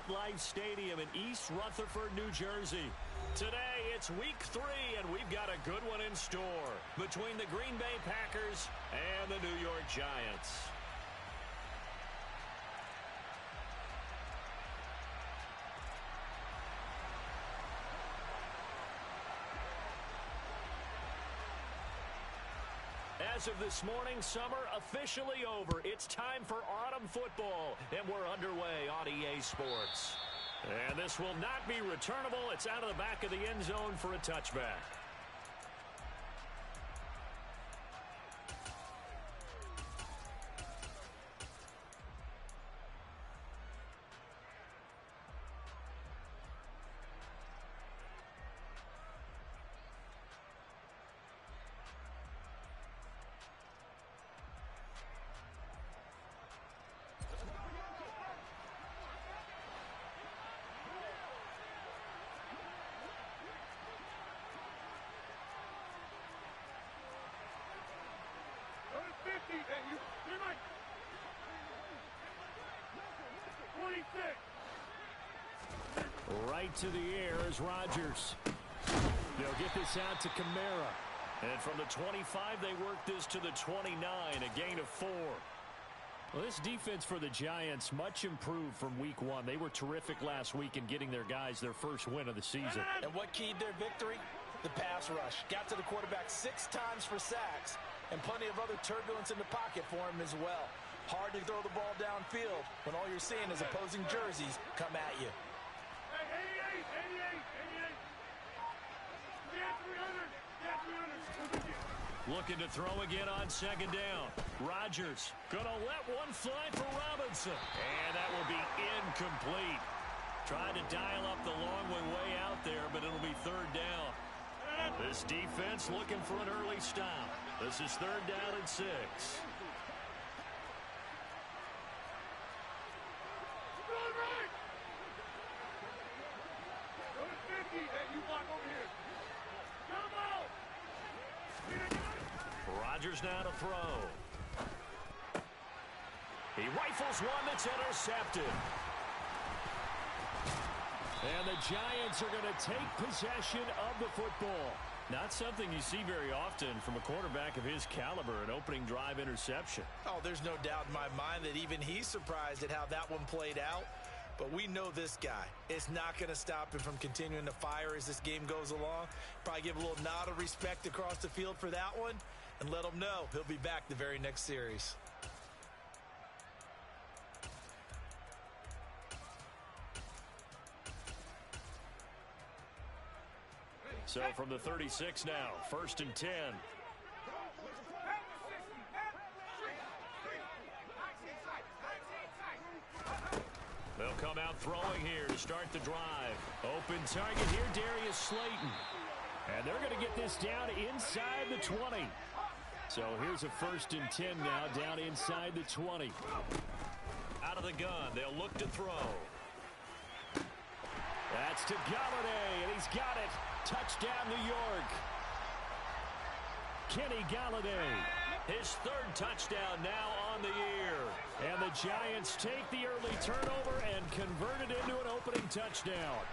MetLife Stadium in East Rutherford, New Jersey. Today, it's week 3, and we've got a good one in store between the Green Bay Packers and the New York Giants. As of this morning, summer officially over. It's time for autumn football, and we're underway on EA Sports. And this will not be returnable. It's out of the back of the end zone for a touchback. Right to the air is Rodgers. They'll get this out to Kamara. And from the 25, they work this to the 29, a gain of 4. Well, this defense for the Giants, much improved from week 1. They were terrific last week in getting their guys their first win of the season. And what keyed their victory? The pass rush. Got to the quarterback 6 times for sacks, and plenty of other turbulence in the pocket for him as well. Hard to throw the ball downfield when all you're seeing is opposing jerseys come at you. Looking to throw again on second down. Rodgers gonna let one fly for Robinson. And that will be incomplete. Tried to dial up the long one way out there, but it'll be third down. This defense looking for an early stop. This is third down and 6. Rodgers now to throw. He rifles one that's intercepted. And the Giants are going to take possession of the football. Not something you see very often from a quarterback of his caliber, an opening drive interception. Oh, there's no doubt in my mind that even he's surprised at how that one played out. But we know this guy. It's not going to stop him from continuing to fire as this game goes along. Probably give a little nod of respect across the field for that one and let him know he'll be back the very next series. So from the 36 now, 1st and 10. They'll come out throwing here to start the drive. Open target here, Darius Slayton. And they're going to get this down inside the 20. So here's a 1st and 10 now, down inside the 20. Out of the gun, they'll look to throw. That's to Galladay, and he's got it. Touchdown, New York. Kenny Galladay, his 3rd touchdown now on the year. And the Giants take the early turnover and convert it into an opening touchdown.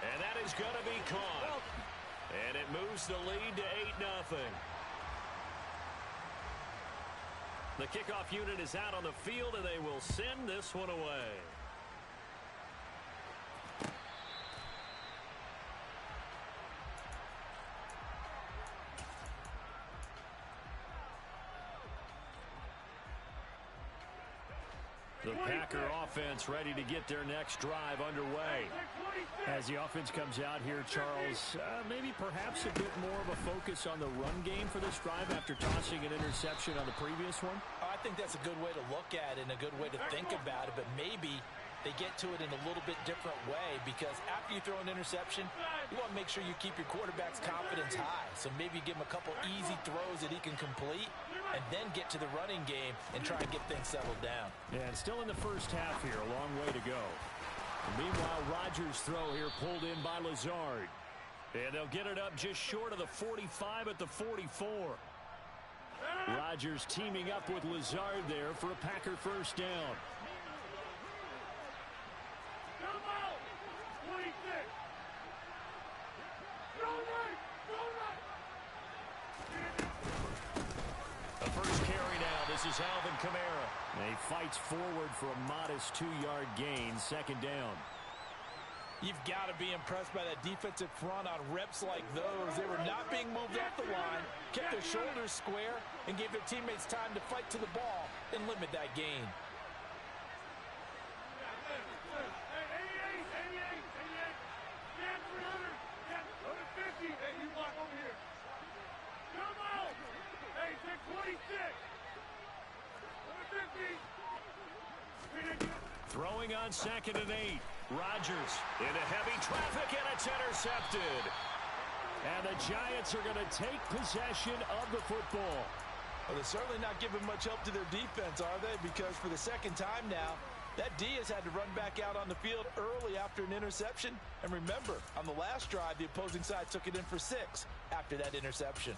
And that is going to be caught. And it moves the lead to 8-0. The kickoff unit is out on the field, and they will send this one away. The Packer offense ready to get their next drive underway. As the offense comes out here, Charles, maybe perhaps a bit more of a focus on the run game for this drive after tossing an interception on the previous one? I think that's a good way to look at it and a good way to think about it, but maybe they get to it in a little bit different way, because after you throw an interception, you want to make sure you keep your quarterback's confidence high. So maybe give him a couple easy throws that he can complete and then get to the running game and try and get things settled down. Yeah, and still in the first half here, a long way to go. Meanwhile, Rodgers' throw here pulled in by Lazard. And they'll get it up just short of the 45 at the 44. Rodgers teaming up with Lazard there for a Packer first down. is Alvin Kamara. And he fights forward for a modest 2-yard gain, second down. You've got to be impressed by that defensive front on reps like those. They were not being moved off the line, kept their shoulders square, and gave their teammates time to fight to the ball and limit that gain. Throwing on 2nd and 8. Rodgers into heavy traffic, and it's intercepted. And the Giants are going to take possession of the football. Well, they're certainly not giving much help to their defense, are they? Because for the second time now, that D has had to run back out on the field early after an interception. And remember, on the last drive, the opposing side took it in for 6 after that interception.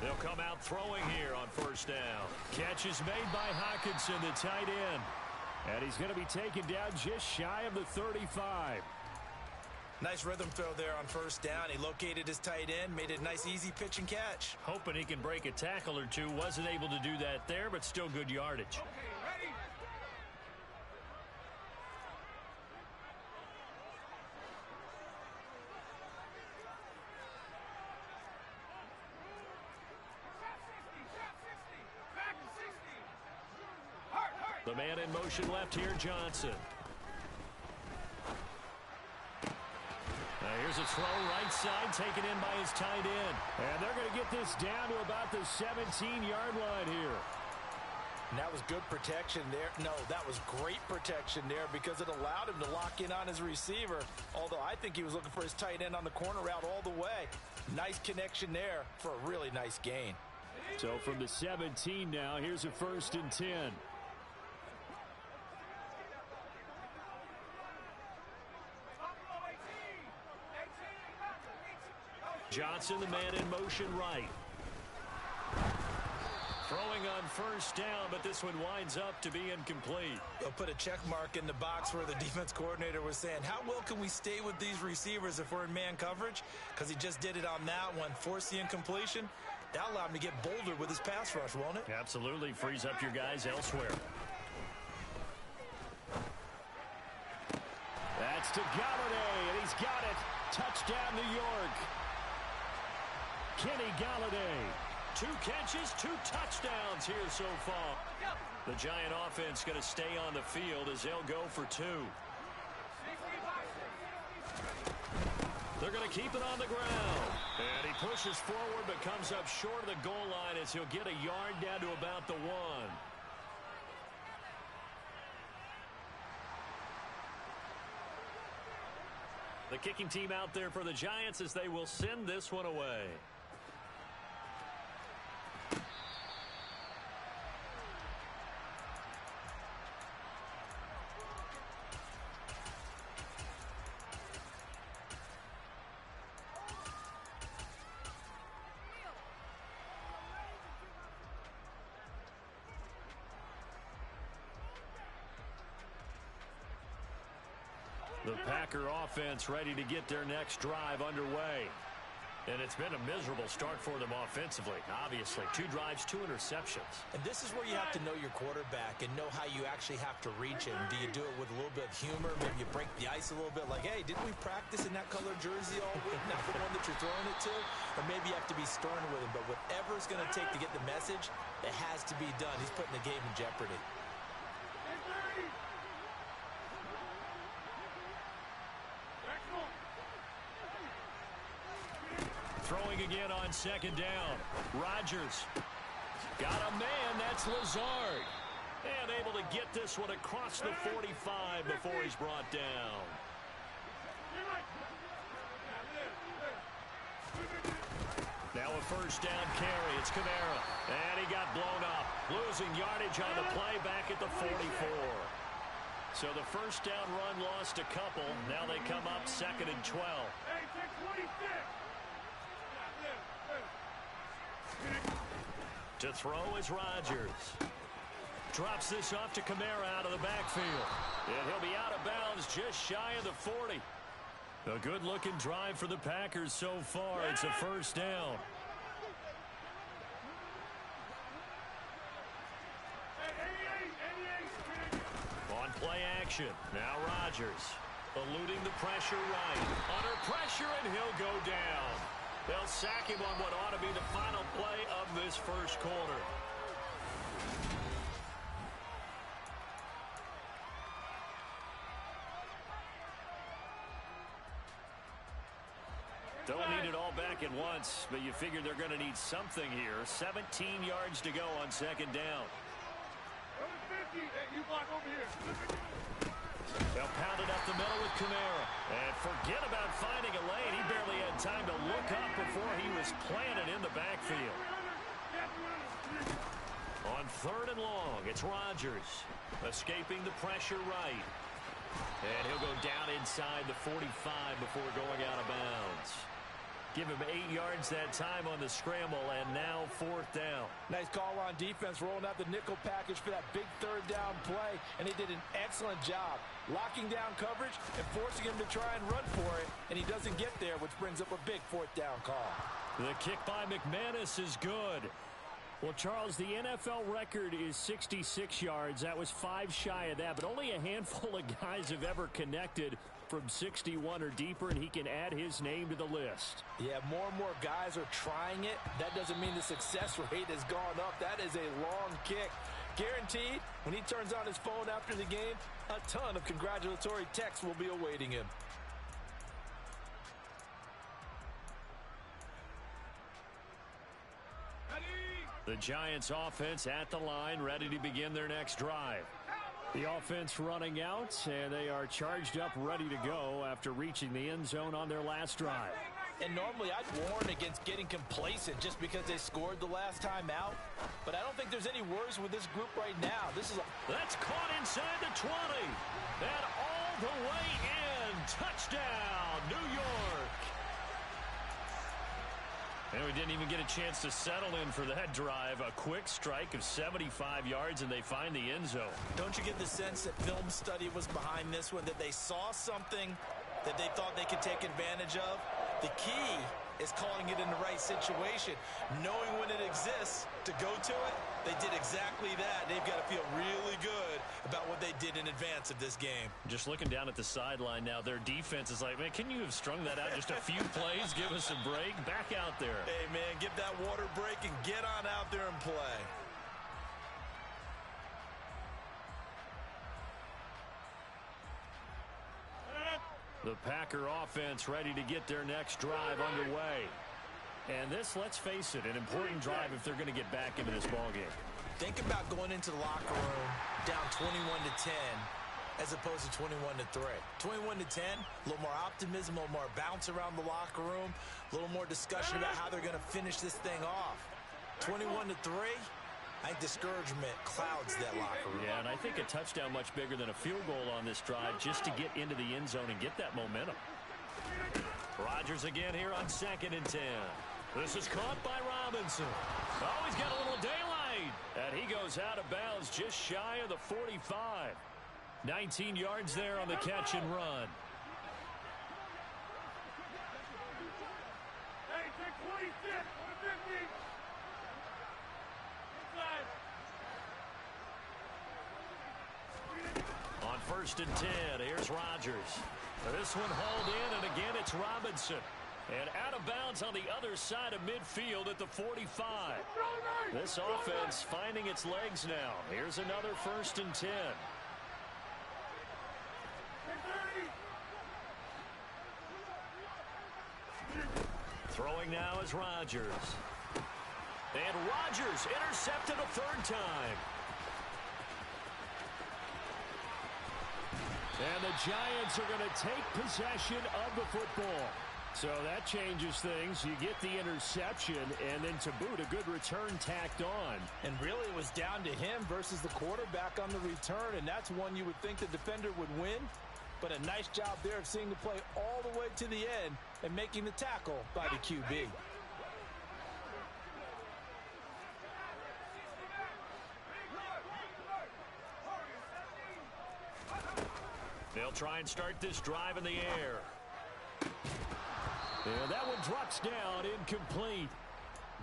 They'll come out throwing here on 1st down. Catch is made by Hockenson, the tight end. And he's going to be taken down just shy of the 35. Nice rhythm throw there on 1st down. He located his tight end, made it a nice easy pitch and catch. Hoping he can break a tackle or two. Wasn't able to do that there, but still good yardage. The man in motion left here, Johnson. Now here's a throw right side, taken in by his tight end. And they're going to get this down to about the 17-yard line here. And that was good protection there. No, that was great protection there because it allowed him to lock in on his receiver. Although I think he was looking for his tight end on the corner route all the way. Nice connection there for a really nice gain. So from the 17 now, here's a 1st and 10. Johnson, the man in motion right. Throwing on 1st down, but this one winds up to be incomplete. They'll put a check mark in the box where the defense coordinator was saying, how well can we stay with these receivers if we're in man coverage? Because he just did it on that one, forced the incompletion. That'll allow him to get bolder with his pass rush, won't it? Absolutely. Frees up your guys elsewhere. That's to Galladay, and he's got it. Touchdown, New York. Kenny Galladay. 2 catches, 2 touchdowns here so far. The Giant offense going to stay on the field as they'll go for 2. They're going to keep it on the ground. And he pushes forward but comes up short of the goal line as he'll get a yard down to about the 1. The kicking team out there for the Giants as they will send this one away. The Packer offense ready to get their next drive underway. And it's been a miserable start for them offensively, obviously. 2 drives, 2 interceptions. And this is where you have to know your quarterback and know how you actually have to reach him. Do you do it with a little bit of humor? Maybe you break the ice a little bit like, hey, didn't we practice in that color jersey all week? Not the one that you're throwing it to? Or maybe you have to be stern with him. But whatever it's going to take to get the message, it has to be done. He's putting the game in jeopardy. Throwing again on 2nd down. Rodgers got a man. That's Lazard. And able to get this one across the 45 before he's brought down. Now a 1st down carry. It's Kamara. And he got blown up. Losing yardage on the play back at the 44. So the 1st down run lost a couple. Now they come up 2nd and 12. To throw is Rodgers. Drops this off to Kamara out of the backfield. And he'll be out of bounds just shy of the 40. A good-looking drive for the Packers so far. It's a first down. On play action. Now Rodgers. Eluding the pressure right. Under pressure, and he'll go down. They'll sack him on what ought to be the final play of this first quarter. Don't need it all back at once, but you figure they're going to need something here. 17 yards to go on second down. They'll pound it up the middle with Kamara. And forget about finding a lane. He barely had time to look up before he was planted in the backfield. On third and long, it's Rodgers. Escaping the pressure right. And he'll go down inside the 45 before going out of bounds. Give him 8 yards that time on the scramble, and now fourth down. Nice call on defense, rolling out the nickel package for that big third down play, and he did an excellent job locking down coverage and forcing him to try and run for it, and he doesn't get there, which brings up a big fourth down call. The kick by McManus is good. Well, Charles, the NFL record is 66 yards. That was 5 shy of that, but only a handful of guys have ever connected from 61 or deeper, and he can add his name to the list. Yeah, more and more guys are trying it. That doesn't mean the success rate has gone up. That is a long kick. Guaranteed, when he turns on his phone after the game, a ton of congratulatory texts will be awaiting him. The Giants offense at the line, ready to begin their next drive. The offense running out, and they are charged up, ready to go after reaching the end zone on their last drive. And normally I'd warn against getting complacent just because they scored the last time out. But I don't think there's any worries with this group right now. That's caught inside the 20. And all the way in. Touchdown, New York. And we didn't even get a chance to settle in for that drive. A quick strike of 75 yards, and they find the end zone. Don't you get the sense that film study was behind this one, that they saw something that they thought they could take advantage of? The key is calling it in the right situation, knowing when it exists to go to it. They did exactly that. They've got to feel really good about what they did in advance of this game. Just looking down at the sideline now, their defense is like, man, can you have strung that out just a few plays? Give us a break. Back out there. Hey, man, give that water break and get on out there and play. The Packer offense ready to get their next drive underway. And this, let's face it, an important drive if they're going to get back into this ballgame. Think about going into the locker room down 21-10 as opposed to 21-3. 21-10, a little more optimism, a little more bounce around the locker room, a little more discussion about how they're going to finish this thing off. 21-3, I think discouragement clouds that locker room. Yeah, and I think a touchdown much bigger than a field goal on this drive just to get into the end zone and get that momentum. Rodgers again here on 2nd and 10. This is caught by Robinson. Oh, he's got a little daylight. And he goes out of bounds just shy of the 45. 19 yards there on the catch and run. On 1st and 10, here's Rodgers. This one hauled in, and again it's Robinson. And out of bounds on the other side of midfield at the 45. This offense finding its legs now. Here's another 1st and 10. Throwing now is Rodgers. And Rodgers intercepted a 3rd time. And the Giants are going to take possession of the football. So that changes things. You get the interception, and then to boot, a good return tacked on. And really it was down to him versus the quarterback on the return, and that's one you would think the defender would win. But a nice job there of seeing the play all the way to the end and making the tackle by the QB. They'll try and start this drive in the air. And that one drops down, incomplete.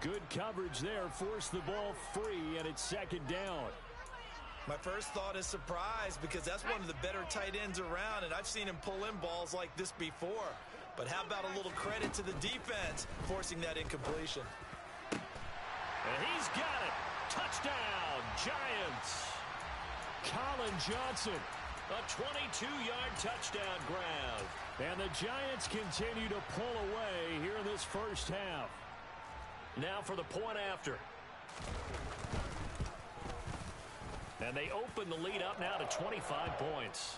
Good coverage there, forced the ball free, and it's second down. My first thought is surprise because that's one of the better tight ends around, and I've seen him pull in balls like this before. But how about a little credit to the defense forcing that incompletion? And he's got it. Touchdown, Giants. Colin Johnson, a 22-yard touchdown grab. And the Giants continue to pull away here in this first half. Now for the point after. And they open the lead up now to 25 points.